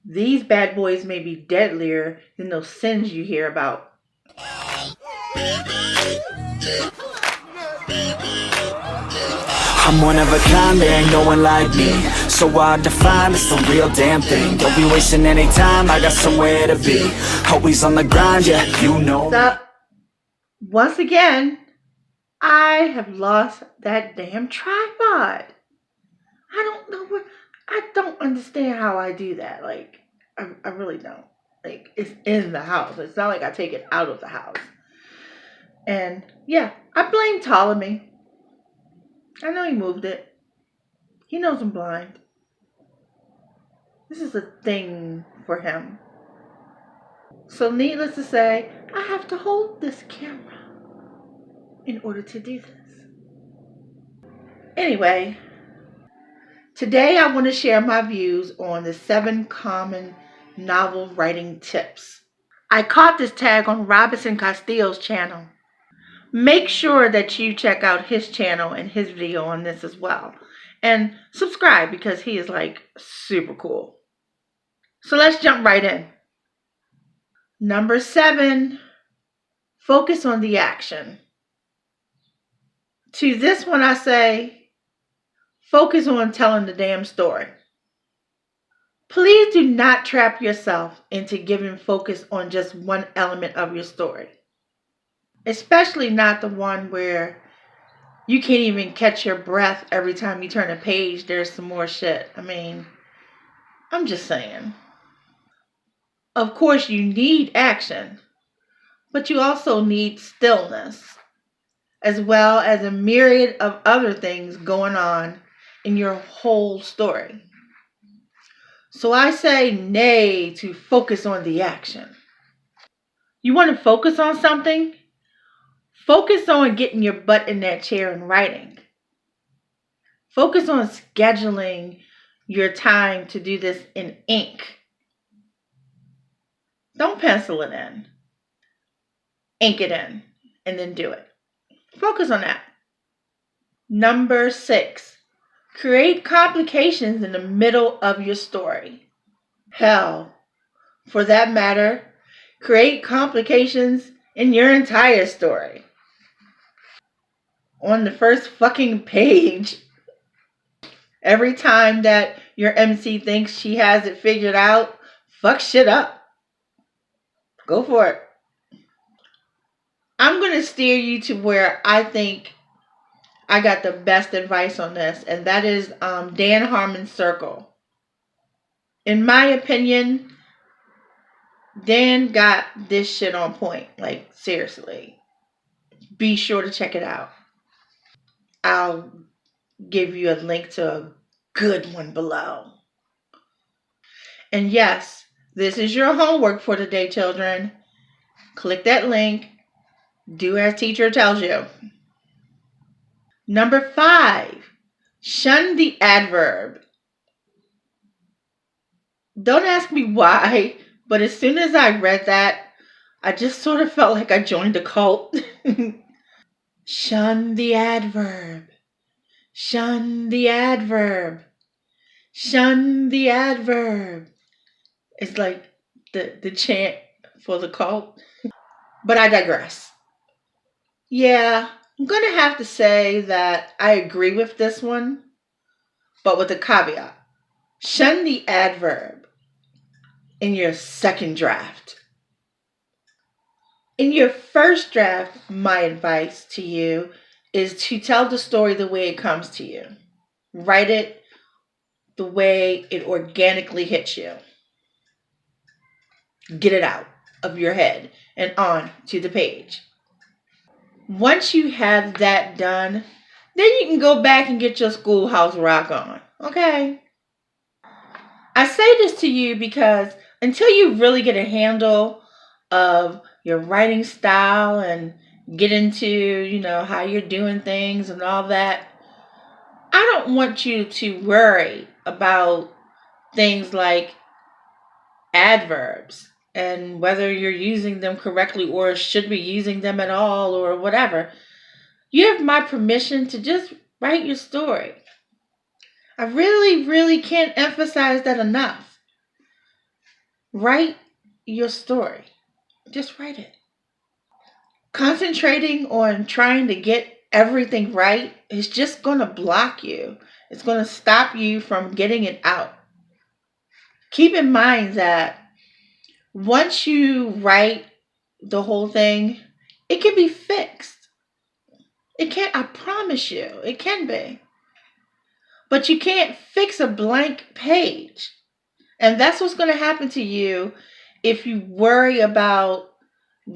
These bad boys may be deadlier than those sins you hear about. I'm one of a kind, there ain't no one like me. So hard to find, it's the real damn thing. Don't be wasting any time, I got somewhere to be. Always on the grind, yeah, you know. Stop. Once again, I have lost that damn tripod. I don't know what, I don't understand how I do that. Like, I really don't. Like, it's in the house. It's not like I take it out of the house. And yeah, I blame Ptolemy. I know he moved it. He knows I'm blind. This is a thing for him. So needless to say, I have to hold this camera in order to do this. Anyway, today I want to share my views on the 7 common novel writing tips. I caught this tag on Robinson Castillo's channel. Make sure that you check out his channel and his video on this as well. And subscribe because he is like super cool. So let's jump right in. Number 7, focus on the action. To this one I say, focus on telling the damn story. Please do not trap yourself into giving focus on just one element of your story. Especially not the one where you can't even catch your breath every time you turn a page, there's some more shit. I mean, I'm just saying. Of course, you need action, but you also need stillness, as well as a myriad of other things going on in your whole story. So I say nay to focus on the action. You want to focus on something? Focus on getting your butt in that chair and writing. Focus on scheduling your time to do this in ink. Don't pencil it in. Ink it in and then do it. Focus on that. Number 6, create complications in the middle of your story. Hell, for that matter, create complications in your entire story. On the first fucking page, every time that your MC thinks she has it figured out, fuck shit up. Go for it. I'm going to steer you to where I think I got the best advice on this, and that is Dan Harmon's circle. In my opinion, Dan got this shit on point. Like, seriously. Be sure to check it out. I'll give you a link to a good one below. And yes, this is your homework for today, children. Click that link. Do as teacher tells you. Number 5, shun the adverb. Don't ask me why, but as soon as I read that, I just sort of felt like I joined a cult. Shun the adverb. Shun the adverb. Shun the adverb. It's like the chant for the cult. But I digress. Yeah, I'm going to have to say that I agree with this one, but with a caveat. Shun the adverb in your second draft. In your first draft, my advice to you is to tell the story the way it comes to you. Write it the way it organically hits you. Get it out of your head and on to the page. Once you have that done, then you can go back and get your Schoolhouse Rock on. Okay? I say this to you because until you really get a handle of your writing style and get into, how you're doing things and all that, I don't want you to worry about things like adverbs and whether you're using them correctly or should be using them at all or whatever. You have my permission to just write your story. I really, really can't emphasize that enough. Write your story. Just write it. Concentrating on trying to get everything right is just going to block you. It's going to stop you from getting it out. Keep in mind that once you write the whole thing, it can be fixed. It can, I promise you, it can be. But you can't fix a blank page. And that's what's going to happen to you if you worry about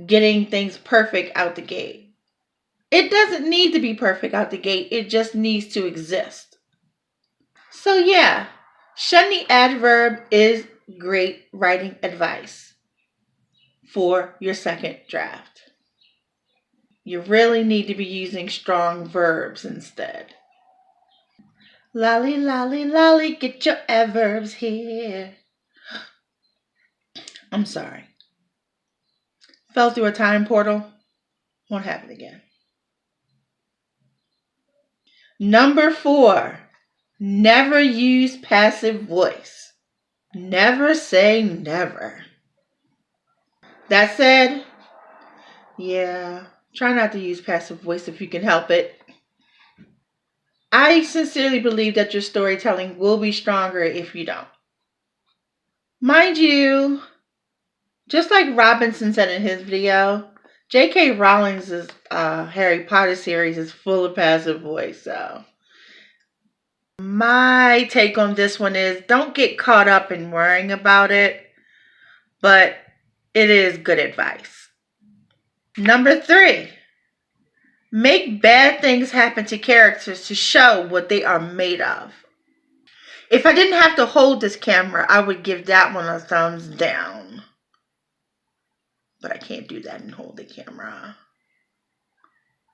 getting things perfect out the gate. It doesn't need to be perfect out the gate. It just needs to exist. So yeah, shun the adverb is great writing advice for your second draft. You really need to be using strong verbs instead. Lolly, lolly, lolly, get your adverbs here. I'm sorry. Fell through a time portal. Won't happen again. Number 4, never use passive voice. Never say never. That said, yeah, try not to use passive voice if you can help it. I sincerely believe that your storytelling will be stronger if you don't. Mind you, just like Robinson said in his video, J.K. Rowling's Harry Potter series is full of passive voice, so my take on this one is don't get caught up in worrying about it, but it is good advice. Number 3, make bad things happen to characters to show what they are made of. If I didn't have to hold this camera, I would give that one a thumbs down. But I can't do that and hold the camera.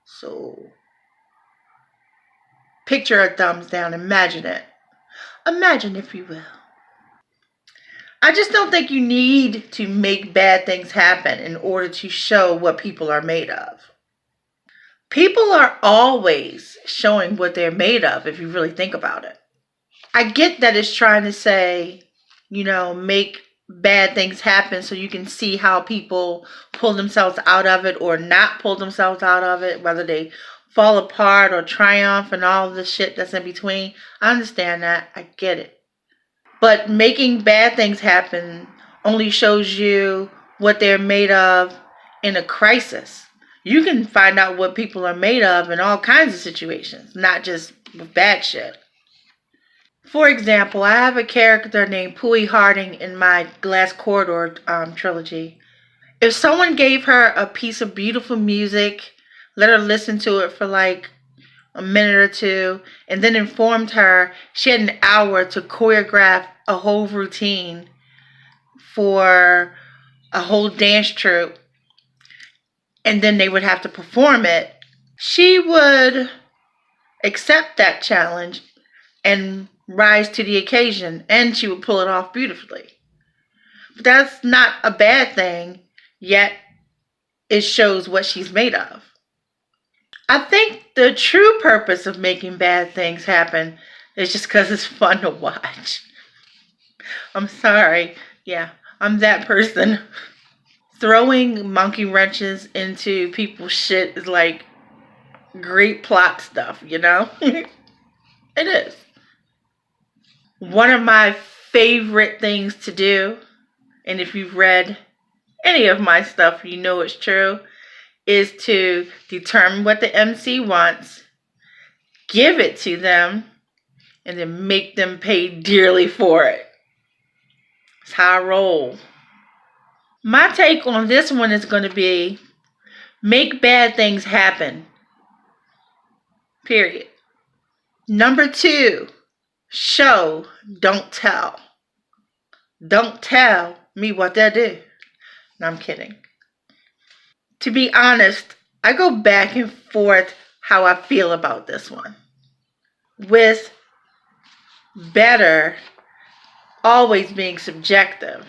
So, picture a thumbs down. Imagine it. Imagine, if you will. I just don't think you need to make bad things happen in order to show what people are made of. People are always showing what they're made of if you really think about it. I get that it's trying to say, make bad things happen so you can see how people pull themselves out of it or not pull themselves out of it, whether they fall apart or triumph and all the shit that's in between. I understand that. I get it. But making bad things happen only shows you what they're made of in a crisis. You can find out what people are made of in all kinds of situations, not just with bad shit. For example, I have a character named Pooey Harding in my Glass Corridor trilogy. If someone gave her a piece of beautiful music, let her listen to it for like a minute or two, and then informed her she had an hour to choreograph a whole routine for a whole dance troupe, and then they would have to perform it, she would accept that challenge and rise to the occasion, and she would pull it off beautifully. But that's not a bad thing, yet it shows what she's made of. I think the true purpose of making bad things happen is just because it's fun to watch. I'm sorry. Yeah, I'm that person. Throwing monkey wrenches into people's shit is like great plot stuff, It is. One of my favorite things to do, and if you've read any of my stuff, you know it's true, is to determine what the MC wants, give it to them, and then make them pay dearly for it. That's how I roll. My take on this one is going to be, make bad things happen. Period. Number 2, show, don't tell. Don't tell me what to do. No, I'm kidding. To be honest, I go back and forth how I feel about this one. With better always being subjective,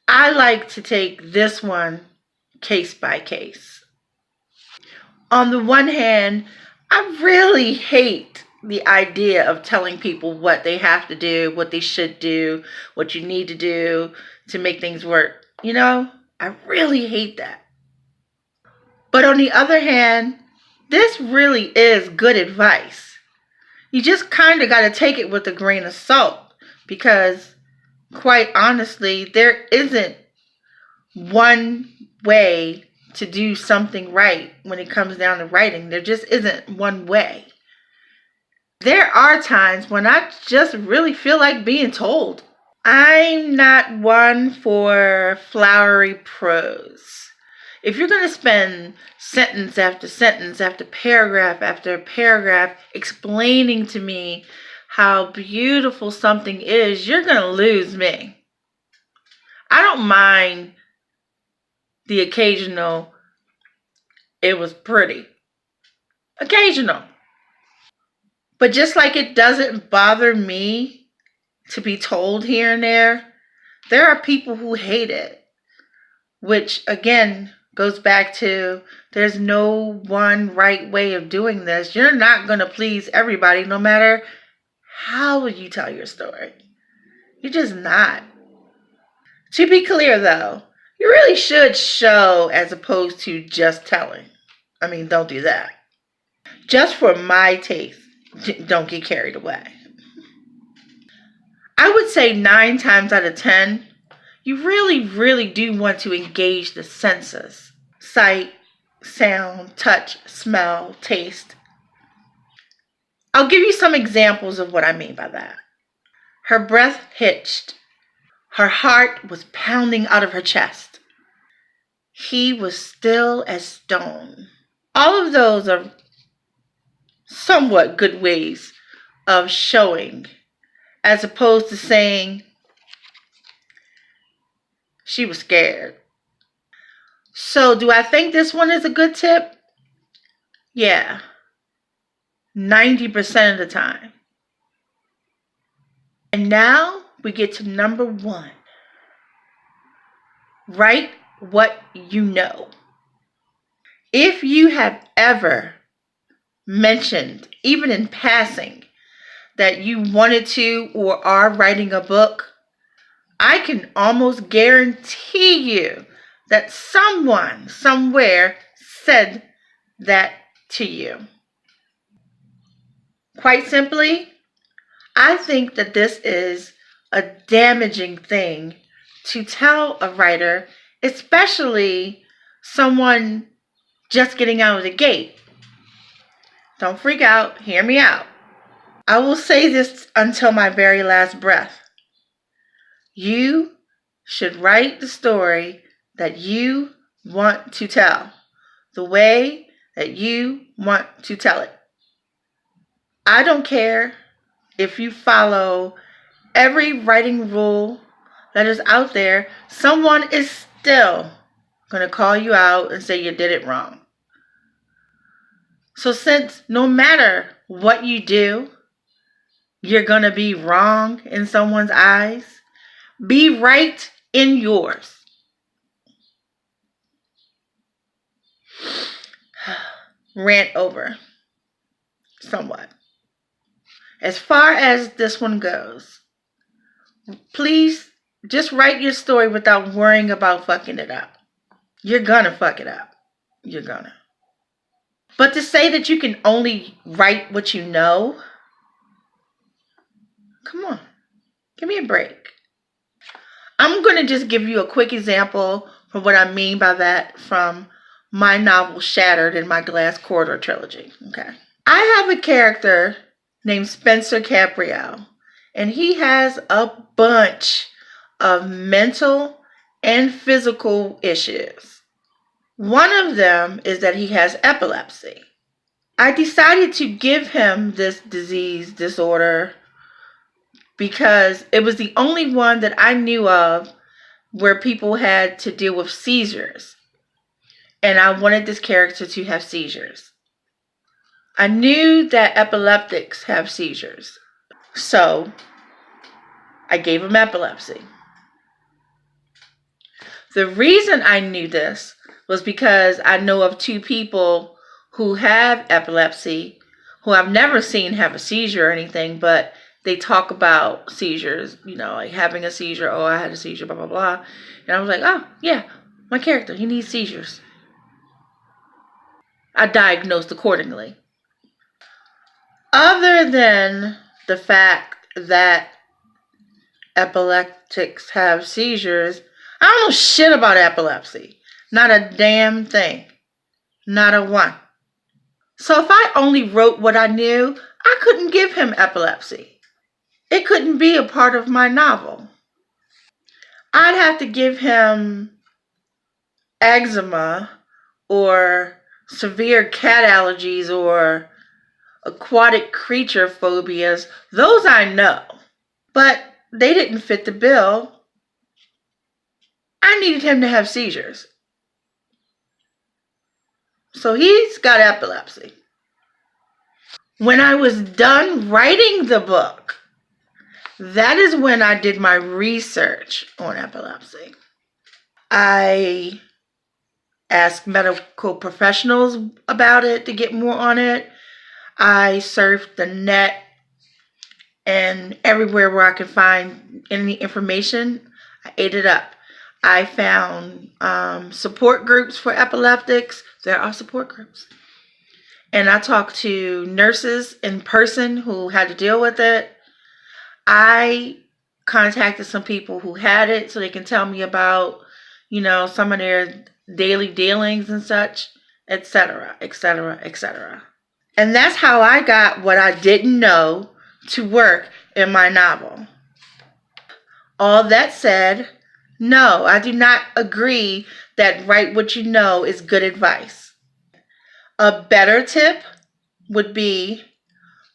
I like to take this one case by case. On the one hand, I really hate the idea of telling people what they have to do, what they should do, what you need to do to make things work. I really hate that. But on the other hand, this really is good advice. You just kind of got to take it with a grain of salt because, quite honestly, there isn't one way to do something right when it comes down to writing. There just isn't one way. There are times when I just really feel like being told. I'm not one for flowery prose. If you're going to spend sentence after sentence after paragraph explaining to me how beautiful something is, you're going to lose me. I don't mind the occasional, it was pretty. Occasional. But just like it doesn't bother me to be told here and there are people who hate it. Which, again, goes back to there's no one right way of doing this. You're not going to please everybody no matter how you tell your story. You're just not. To be clear, though, you really should show as opposed to just telling. I mean, don't do that. Just for my taste, don't get carried away. I would say 9 times out of 10, you really, really do want to engage the senses. Sight, sound, touch, smell, taste. I'll give you some examples of what I mean by that. Her breath hitched. Her heart was pounding out of her chest. He was still as stone. All of those are somewhat good ways of showing, as opposed to saying she was scared. So do I think this one is a good tip? Yeah. 90% of the time. And now we get to number 1. Write what you know. If you have ever mentioned, even in passing, that you wanted to or are writing a book, I can almost guarantee you that someone somewhere said that to you. Quite simply, I think that this is a damaging thing to tell a writer, especially someone just getting out of the gate. Don't freak out. Hear me out. I will say this until my very last breath. You should write the story that you want to tell, the way that you want to tell it. I don't care if you follow every writing rule that is out there, someone is still going to call you out and say you did it wrong. So since no matter what you do, you're going to be wrong in someone's eyes, be right in yours. Rant over somewhat. As far as this one goes, please just write your story without worrying about fucking it up. You're gonna fuck it up. You're gonna. But to say that you can only write what you know, come on, give me a break. I'm going to just give you a quick example for what I mean by that from my novel Shattered in my Glass Corridor trilogy. Okay. I have a character named Spencer Capriel, and he has a bunch of mental and physical issues. One of them is that he has epilepsy. I decided to give him this disorder, because it was the only one that I knew of where people had to deal with seizures. And I wanted this character to have seizures. I knew that epileptics have seizures. So I gave him epilepsy. The reason I knew this was because I know of 2 people who have epilepsy, who I've never seen have a seizure or anything, but they talk about seizures, you know, like having a seizure. Oh, I had a seizure, blah, blah, blah. And I was like, oh, yeah, my character, he needs seizures. I diagnosed accordingly. Other than the fact that epileptics have seizures, I don't know shit about epilepsy. Not a damn thing. Not a one. So if I only wrote what I knew, I couldn't give him epilepsy. It couldn't be a part of my novel. I'd have to give him eczema or severe cat allergies or aquatic creature phobias. Those I know. But they didn't fit the bill. I needed him to have seizures. So he's got epilepsy. When I was done writing the book, that is when I did my research on epilepsy. I asked medical professionals about it to get more on it. I surfed the net and everywhere where I could find any information, I ate it up. I found support groups for epileptics. There are support groups. And I talked to nurses in person who had to deal with it. I contacted some people who had it so they can tell me about, you know, some of their daily dealings and such, etc., etc., etc. And that's how I got what I didn't know to work in my novel. All that said, no, I do not agree that write what you know is good advice. A better tip would be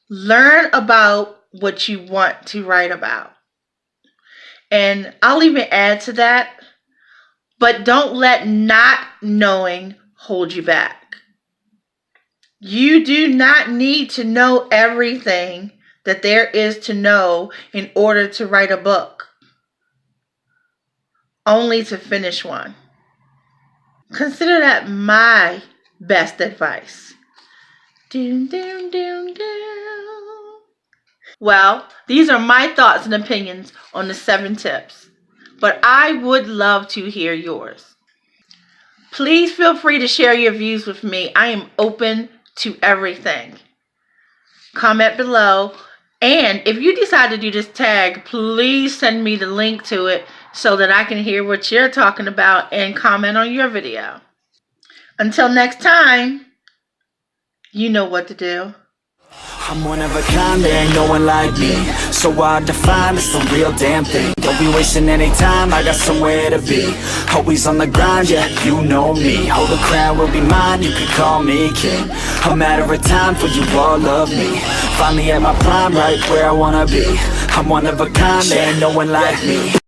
learn about what you want to write about. And I'll even add to that, but don't let not knowing hold you back. You do not need to know everything that there is to know in order to write a book, only to finish one. Consider that my best advice. Doom, doom, doom, doom. Well, these are my thoughts and opinions on the 7 tips, but I would love to hear yours. Please feel free to share your views with me. I am open to everything. Comment below, and if you decide to do this tag, please send me the link to it so that I can hear what you're talking about and comment on your video. Until next time, you know what to do. I'm one of a kind, there ain't no one like me. So hard to find, it's the real damn thing. Don't be wasting any time, I got somewhere to be. Always on the grind, yeah, you know me. Hold the crown will be mine, you can call me king. A matter of time for you all love me. Finally at my prime, right where I wanna be. I'm one of a kind, there ain't no one like me.